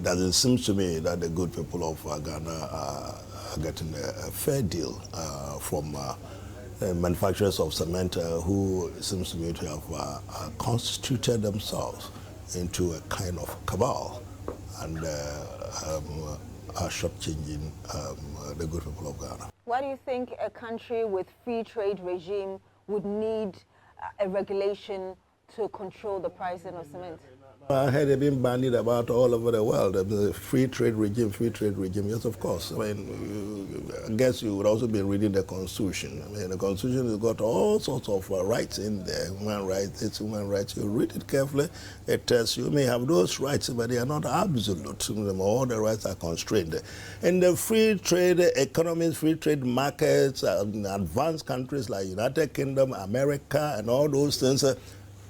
doesn't seem to me that the good people of Ghana are getting a fair deal from manufacturers of cement who seems to me to have constituted themselves into a kind of cabal and are shortchanging the good people of Ghana. Why do you think a country with free trade regime would need a regulation to control the pricing of cement? I heard it being bandied about all over the world. The free trade regime, yes, of course. I mean, I guess you would also be reading the Constitution. I mean, the Constitution has got all sorts of rights in there. Human rights, it's human rights. You read it carefully, it tells you may have those rights, but they are not absolute. All the rights are constrained. In the free trade economies, free trade markets, advanced countries like United Kingdom, America, and all those things,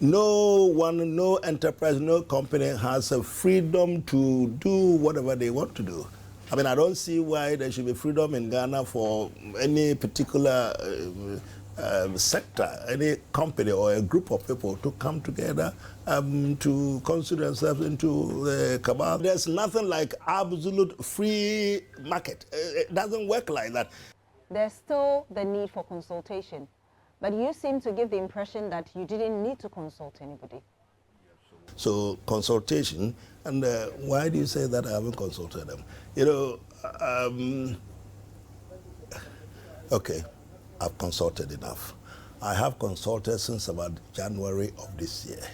no one, no enterprise, no company has a freedom to do whatever they want to do. I mean, I don't see why there should be freedom in Ghana for any particular sector, any company or a group of people to come together to consider themselves into the cabal. There's nothing like absolute free market. It doesn't work like that. There's still the need for consultation. But you seem to give the impression that you didn't need to consult anybody. So consultation, and why do you say that I haven't consulted them? You know, okay, I've consulted enough. I have consulted since about January of this year.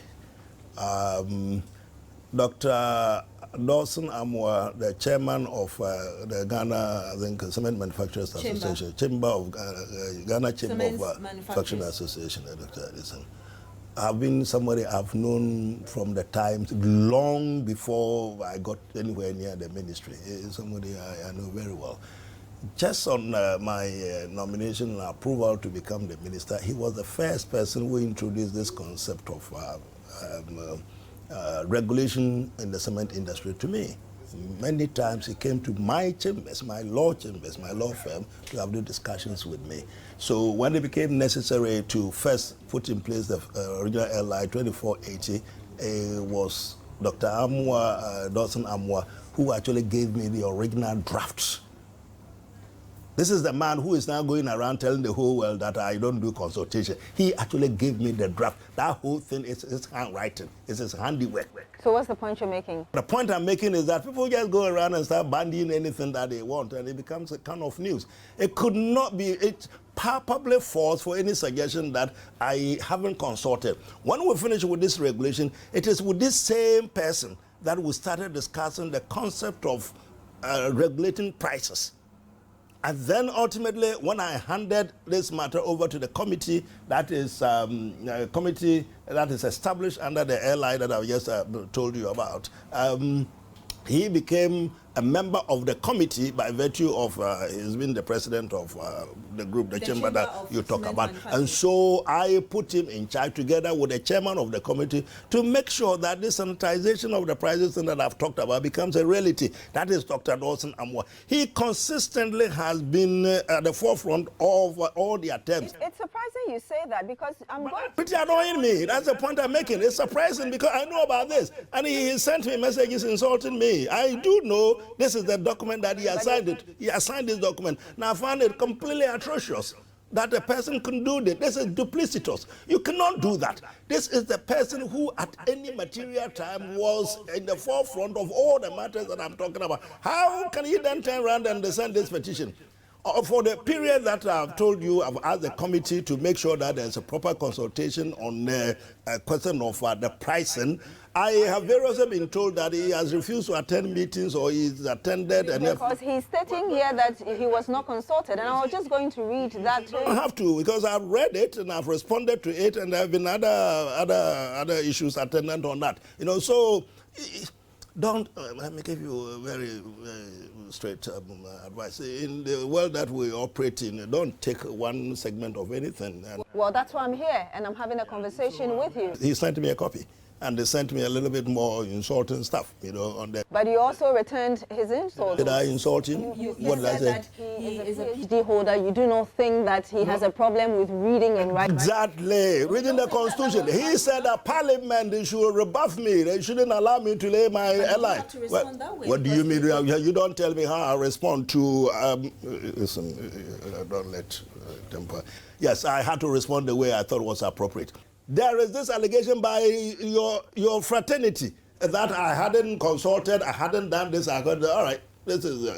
Dr. Dawson Amwa, the chairman of the Ghana, I think, Cement Manufacturers Association, Chamber of Ghana Chamber of Manufacturing Association, Dr. Edison. I've been somebody I've known from the times long before I got anywhere near the ministry. Somebody I know very well. Just on my nomination and approval to become the minister, he was the first person who introduced this concept of regulation in the cement industry to me. Many times he came to my chambers, my law firm, to have the discussions with me. So when it became necessary to first put in place the original LI 2480, it was Dr. Dawson Amwa, who actually gave me the original drafts. This is the man who is now going around telling the whole world that I don't do consultation. He actually gave me the draft. That whole thing is his handwriting. It's his handiwork. So what's the point you're making? The point I'm making is that people just go around and start bandying anything that they want, and it becomes a kind of news. It could not be, it's palpably false for any suggestion that I haven't consulted. When we finish with this regulation, it is with this same person that we started discussing the concept of regulating prices. And then ultimately, when I handed this matter over to the committee that is established under the LI that I've just told you about, he became a member of the committee by virtue of he's been the president of the group, the chamber that you talk about. And so I put him in charge together with the chairman of the committee to make sure that this sanitization of the prices that I've talked about becomes a reality. That is Dr. Dawson Amwa. He consistently has been at the forefront of all the attempts. It's surprising you say that because I'm going to... Pretty annoying me. That's the point I'm making. It's surprising because I know about this. And he sent me messages insulting me. I do know this is the document that he assigned it. He assigned this document. Now I found it completely atrocious that a person can do this. This is duplicitous. You cannot do that. This is the person who at any material time was in the forefront of all the matters that I'm talking about. How can he then turn around and send this petition? For the period that I've told you, I've asked the committee to make sure that there's a proper consultation on the question of the pricing. I have variously been told that he has refused to attend meetings or he's attended. Because he's stating here that he was not consulted, and I was just going to read that. I have to, because I've read it and I've responded to it, and there have been other issues attendant on that. You know, so don't, let me give you a very straight advice. In the world that we operate in, don't take one segment of anything. Well, that's why I'm here, and I'm having a conversation with you. He sent me a copy. and they sent me a little bit more insulting stuff, on that. But you also returned his insult. Did I insult him? You What did I say? that he is a PhD holder. You do not think that he has a problem with reading and writing? Exactly. Reading the Constitution. He said that Parliament, they should rebuff me. They shouldn't allow me to lay my ally. What do you mean? You don't tell me how I respond to... listen, don't let temper. Yes, I had to respond the way I thought was appropriate. There is this allegation by your fraternity that I hadn't consulted, I hadn't done this. All right, this is.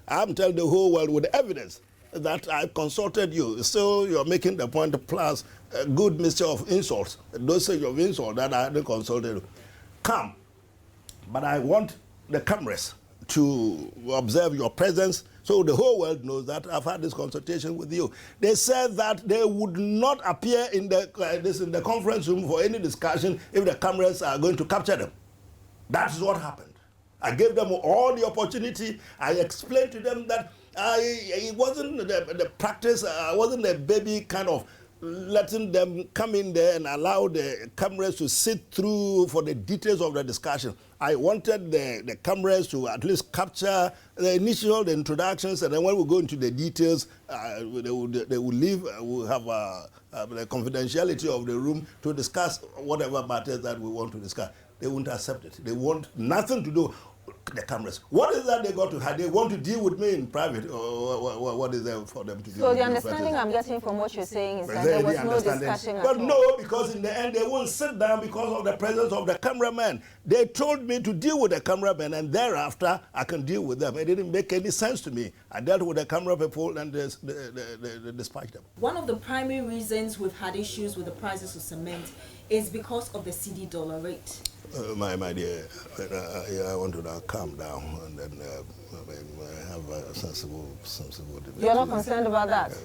I'm telling the whole world with evidence that I consulted you. So you're making the point plus a good mixture of insults, dosage of insult that I hadn't consulted you. Come, but I want the cameras to observe your presence so the whole world knows that I've had this consultation with you. They said that they would not appear in the conference room for any discussion if the cameras are going to capture them. That's what happened. I gave them all the opportunity. I explained to them that it wasn't the practice, I wasn't a baby kind of letting them come in there and allow the cameras to sit through for the details of the discussion. I wanted the cameras to at least capture the initial introductions, and then when we go into the details, they will leave, we'll have the confidentiality of the room to discuss whatever matters that we want to discuss. They won't accept it. They want nothing to do with the cameras. What is that they got to have? They want to deal with me in private, or what is there for them to do? So the understanding I'm getting from what you're saying is that there was no discussion at all. But no, because in the end they won't sit down because of the presence of the cameraman. They told me to deal with the cameraman, and thereafter I can deal with them. It didn't make any sense to me. I dealt with the camera people and they dispatched them. One of the primary reasons we've had issues with the prices of cement is because of the CD dollar rate. My dear, I want to now calm down and then have a sensible debate. You're not concerned about that?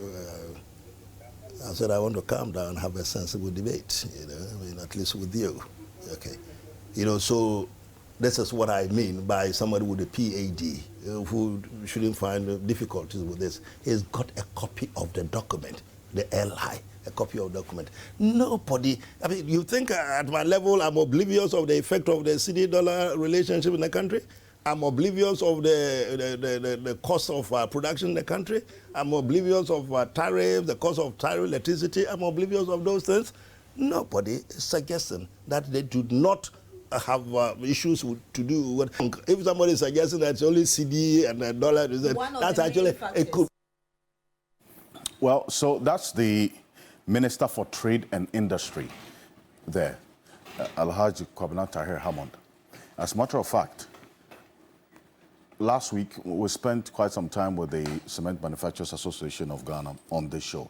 I said I want to calm down and have a sensible debate, at least with you. Okay. So this is what I mean by somebody with a PhD who shouldn't find difficulties with this. He's got a copy of the document, the LI. A copy of the document. Nobody, you think at my level I'm oblivious of the effect of the CD-dollar relationship in the country? I'm oblivious of the cost of production in the country? I'm oblivious of tariffs, the cost of tariff electricity? I'm oblivious of those things? Nobody is suggesting that they do not have issues to do with. If somebody is suggesting that it's only CD and the dollar, that's actually a could. Well, so that's the Minister for Trade and Industry there, Alhaji Kwabena Tahir Hammond. As a matter of fact, last week we spent quite some time with the Cement Manufacturers Association of Ghana on this show.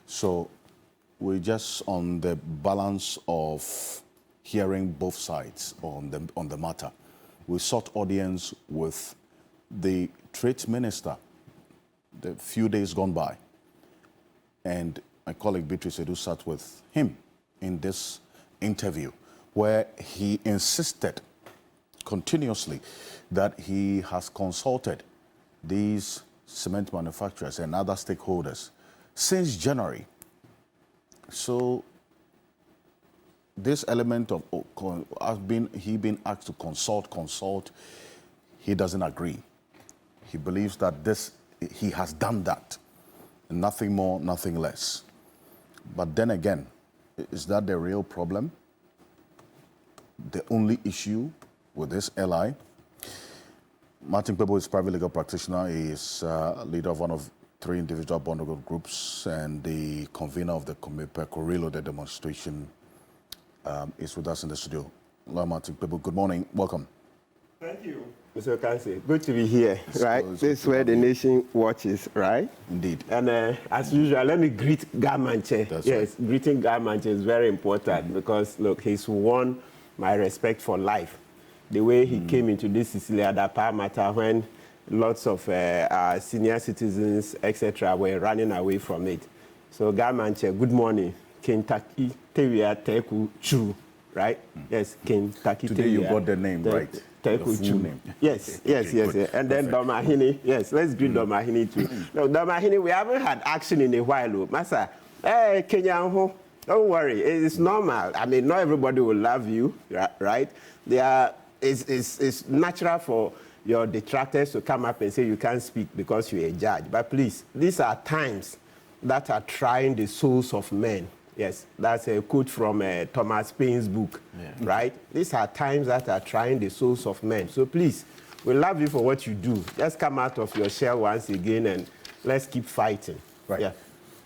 So we're just on the balance of hearing both sides on the matter. We sought audience with the Trade Minister the few days gone by, and my colleague Beatrice Edu sat with him in this interview where he insisted continuously that he has consulted these cement manufacturers and other stakeholders since January. So this element of he been asked to consult, he doesn't agree. He believes that he has done that, and nothing more, nothing less. But then again, is that the real problem? The only issue with this LI? Martin Kpebu is a private legal practitioner. He is leader of one of 3 individual bond groups and the convener of the Kpebu Reloaded demonstration is with us in the studio. Hello, Martin Kpebu. Good morning. Welcome. Thank you, Mr. Okansi. Good to be here, right? This is where the nation watches, right? Indeed. And as usual, let me greet Garmanche. Yes, right. Greeting Garmanche is very important because, look, he's won my respect for life. The way he came into this Sicilia Dapa matter when lots of our senior citizens, etc., were running away from it. So, Garmanche, good morning. Kentucky, Tewia, Teku, Chu, right? Yes, Kentucky, Today you got the name right. Name. Yes. And then Domahini. Yes, let's greet Domahini too. No, Domahini, we haven't had action in a while. Masa, Kenya, Don't worry, it's normal. I mean, not everybody will love you, right? It's natural for your detractors to come up and say you can't speak because you're a judge. But please, these are times that are trying the souls of men. Yes, that's a quote from Thomas Paine's book, right? These are times that are trying the souls of men. So please, we love you for what you do. Just come out of your shell once again and let's keep fighting. Right. Yeah.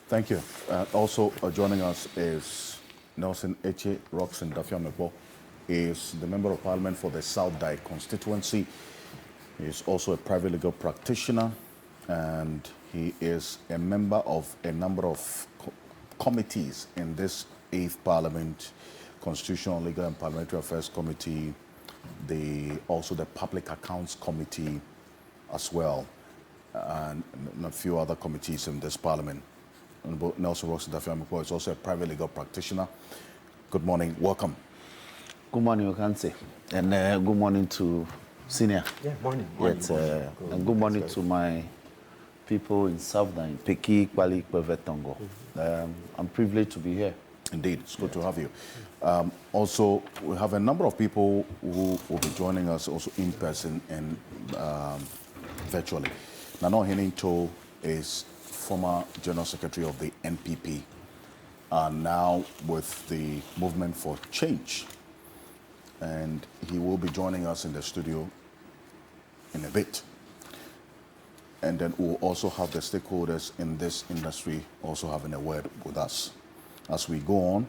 Thank you. Also joining us is Nelson Eche Roxon Dafiamepo, is the Member of Parliament for the South Dye constituency. He is also a private legal practitioner, and he is a member of a number of committees in this 8th Parliament, Constitutional, Legal and Parliamentary Affairs Committee, also the Public Accounts Committee as well, and a few other committees in this Parliament. Nelson Roxon Dafiamepo is also a private legal practitioner. Good morning. Welcome. Good morning, Okanse, and good morning to Senior. Yeah, morning. Yes, and good morning to my people in Southern, Peki, Kwali, Kpevu. I'm privileged to be here. Indeed, it's good to have you. Also, we have a number of people who will be joining us also in person and virtually. Nano Heninto is former General Secretary of the NPP, and now with the Movement for Change. And he will be joining us in the studio in a bit. And then we'll also have the stakeholders in this industry also having a word with us. As we go on,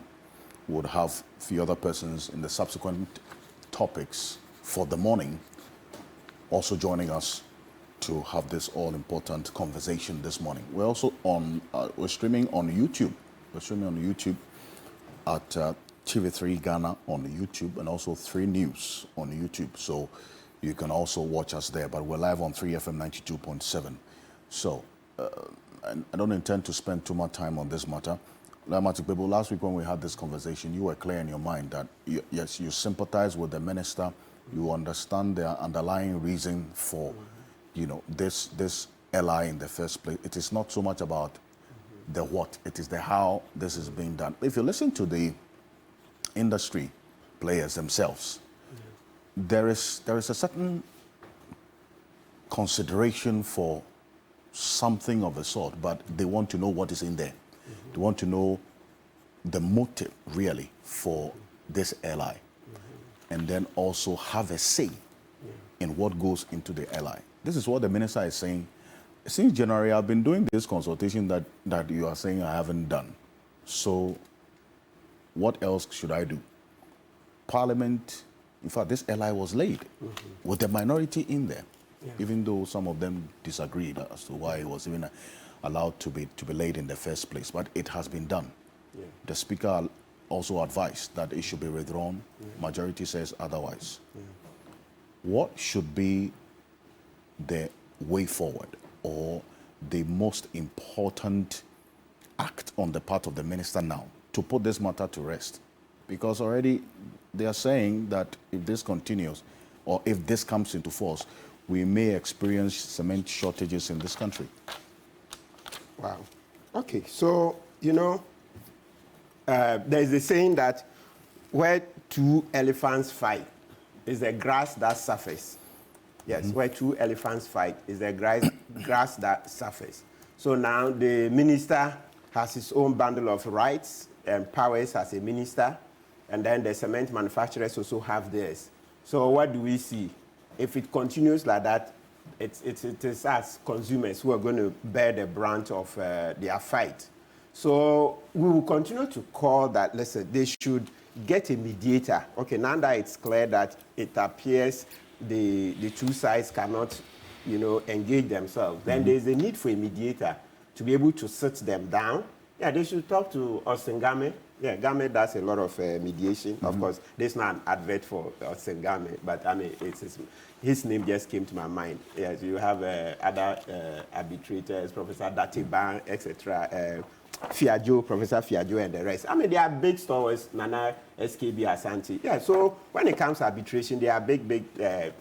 we'll have a few other persons in the subsequent topics for the morning also joining us to have this all-important conversation this morning. We're also on, we're streaming on YouTube. We're streaming on YouTube at TV3 Ghana on YouTube, and also 3 News on YouTube. So you can also watch us there, but we're live on 3FM 92.7. So I don't intend to spend too much time on this matter. Kpebu, last week when we had this conversation, you were clear in your mind that yes, you sympathize with the minister, you understand the underlying reason for, you know, this LI in the first place. It is not so much about the what, it is the how this is being done. If you listen to the industry players themselves, there is a certain consideration for something of a sort, but they want to know what is in there. They want to know the motive really for this LI, and then also have a say in what goes into the LI. This is what the minister is saying. Since January, I've been doing this consultation that you are saying I haven't done. So what else should I do? Parliament, in fact, this LI was laid with the minority in there, even though some of them disagreed as to why it was even allowed to be laid in the first place. But it has been done. The Speaker also advised that it should be withdrawn. Majority says otherwise. What should be the way forward, or the most important act on the part of the minister now to put this matter to rest? Because already they are saying that if this continues, or if this comes into force, we may experience cement shortages in this country. Wow. Okay, so, you know, there's a saying that where 2 elephants fight is the grass that suffers. Yes, where 2 elephants fight is the grass that suffers. So now the minister has his own bundle of rights and powers as a minister, and then the cement manufacturers also have theirs. So what do we see? If it continues like that, it is us consumers who are going to bear the brunt of their fight. So we will continue to call that, listen, they should get a mediator. Okay, now that it's clear that it appears the 2 sides cannot, you know, engage themselves, then there's a need for a mediator to be able to sit them down. Yeah, they should talk to Austin Game. Yeah, Game does a lot of mediation. Of course, there's not an advert for Austin Game, but I mean, his name just came to my mind. Yes, you have other arbitrators, Professor Datiban, etc., Professor Fiajo and the rest. I mean, they are big stores, Nana, SKB, Asante. Yeah, so when it comes to arbitration, they are big,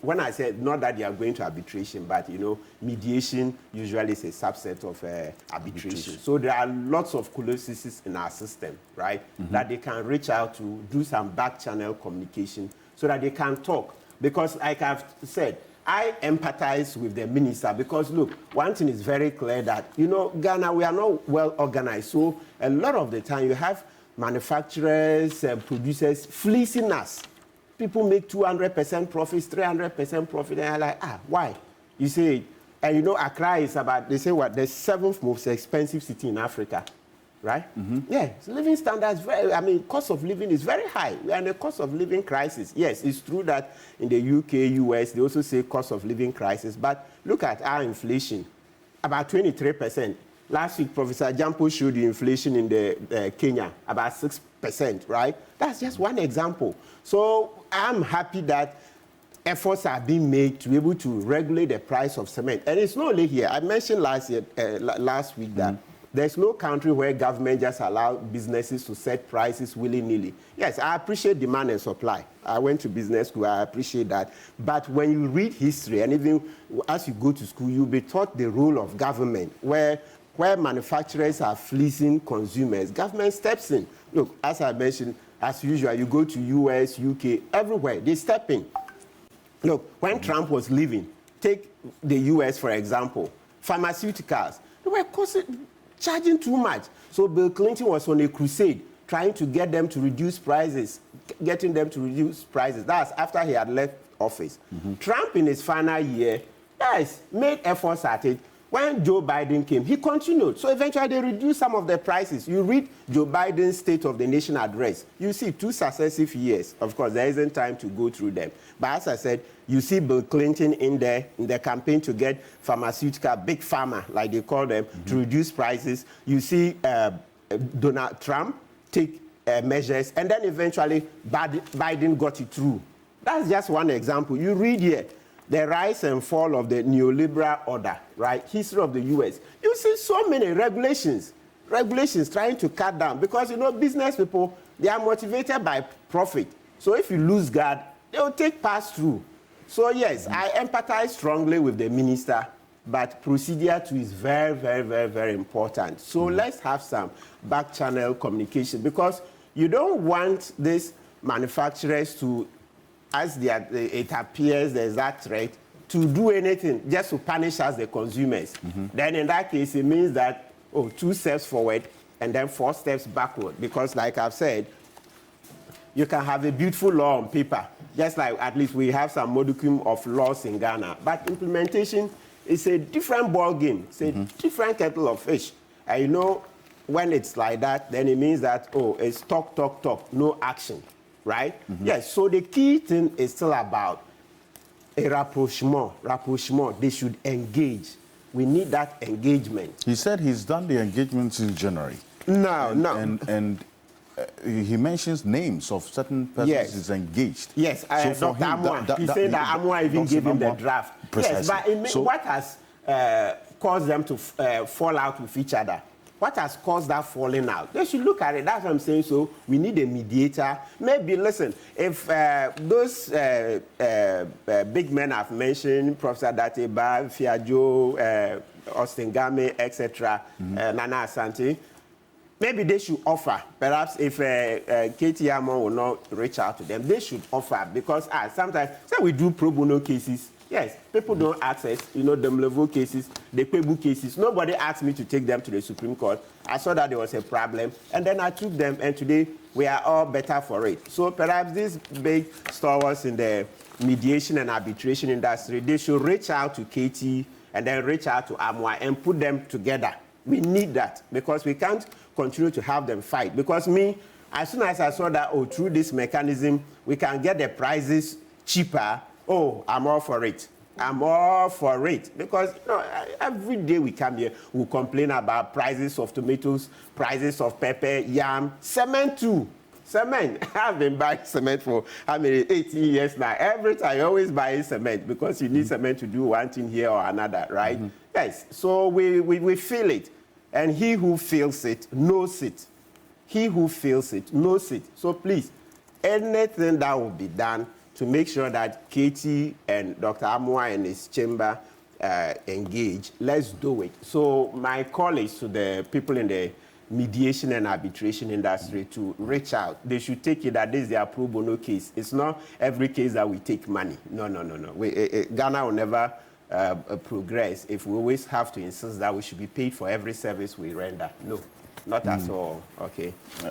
when I said not that they are going to arbitration, but, you know, mediation usually is a subset of arbitration. So there are lots of clauses in our system, right, that they can reach out to, do some back channel communication so that they can talk. Because like I've said, I empathize with the minister because, look, one thing is very clear that, you know, Ghana, we are not well organized. So a lot of the time you have manufacturers and producers fleecing us. People make 200% profits, 300% profit, and I'm like, why? You say, and you know, Accra is about, they say what, the 7th most expensive city in Africa. Right? Yeah, so living standards, cost of living is very high. We are in a cost of living crisis. Yes, it's true that in the UK, US, they also say cost of living crisis. But look at our inflation, about 23%. Last week, Professor Jampo showed the inflation in the Kenya, about 6%, right? That's just one example. So I'm happy that efforts are being made to be able to regulate the price of cement. And it's not only here. I mentioned last week that there's no country where government just allow businesses to set prices willy-nilly. Yes, I appreciate demand and supply. I went to business school, I appreciate that. But when you read history, and even as you go to school, you'll be taught the role of government, where manufacturers are fleecing consumers. Government steps in. Look, as I mentioned, as usual, you go to US, UK, everywhere, they step in. Look, when Trump was leaving, take the US, for example, pharmaceuticals, they were charging too much. So Bill Clinton was on a crusade trying to get them to reduce prices, getting them to reduce prices. That's after he had left office. Trump, in his final year, yes, made efforts at it. When Joe Biden came, he continued. So eventually they reduced some of the prices. You read Joe Biden's State of the Nation address, you see 2 successive years. Of course, there isn't time to go through them. But as I said, you see Bill Clinton in there in the campaign to get pharmaceutical, big pharma, like they call them, to reduce prices. You see Donald Trump take measures, and then eventually Biden got it through. That's just one example. You read here, the rise and fall of the neoliberal order, right? History of the US. You see so many regulations trying to cut down because, you know, business people, they are motivated by profit. So if you lose guard, they will take pass-through. So yes, I empathize strongly with the minister, but procedure too is very, very, very, very important. So let's have some back channel communication because you don't want these manufacturers to, as it appears there's that threat, to do anything just to punish us, the consumers. Then in that case, it means that, 2 steps forward and then 4 steps backward. Because like I've said, you can have a beautiful law on paper, just like at least we have some modicum of laws in Ghana. But implementation is a different ball game. It's a different kettle of fish. And you know, when it's like that, then it means that, it's talk, no action. Right? Yes, so the key thing is still about a rapprochement. They should engage. We need that engagement. He said he's done the engagement since January. No. And he mentions names of certain persons he's engaged. Yes, so Dr. Amwa. He said that Amwa even gave him the draft. Precisely. Yes, but what has caused them to fall out with each other? What has caused that falling out? They should look at it. That's what I'm saying. So we need a mediator. Maybe, listen, if those big men I've mentioned, Professor Dateba, Fiajo, Austin Game, etc., Nana Asante, maybe they should offer. Perhaps if Katie Amon will not reach out to them, they should offer. Because sometimes, say we do pro bono cases, yes, people don't access, you know, the level cases, the Kpebu cases. Nobody asked me to take them to the Supreme Court. I saw that there was a problem, and then I took them, and today we are all better for it. So perhaps these big stalwarts in the mediation and arbitration industry, they should reach out to Katie and then reach out to Amwa and put them together. We need that because we can't continue to have them fight. Because me, as soon as I saw that, through this mechanism, we can get the prices cheaper, I'm all for it. I'm all for it. Because every day we come here, we complain about prices of tomatoes, prices of pepper, yam, cement too. Cement. I've been buying cement for 18 years now. Every time I always buy cement because you need cement to do one thing here or another, right? Yes. So we feel it. And he who feels it knows it. He who feels it knows it. So please, anything that will be done to make sure that Katie and Dr. Amwa and his chamber engage, let's do it. So my call is to the people in the mediation and arbitration industry to reach out. They should take it that this is their pro bono case. It's not every case that we take money. No. Ghana will never progress if we always have to insist that we should be paid for every service we render. No, not at all. Okay.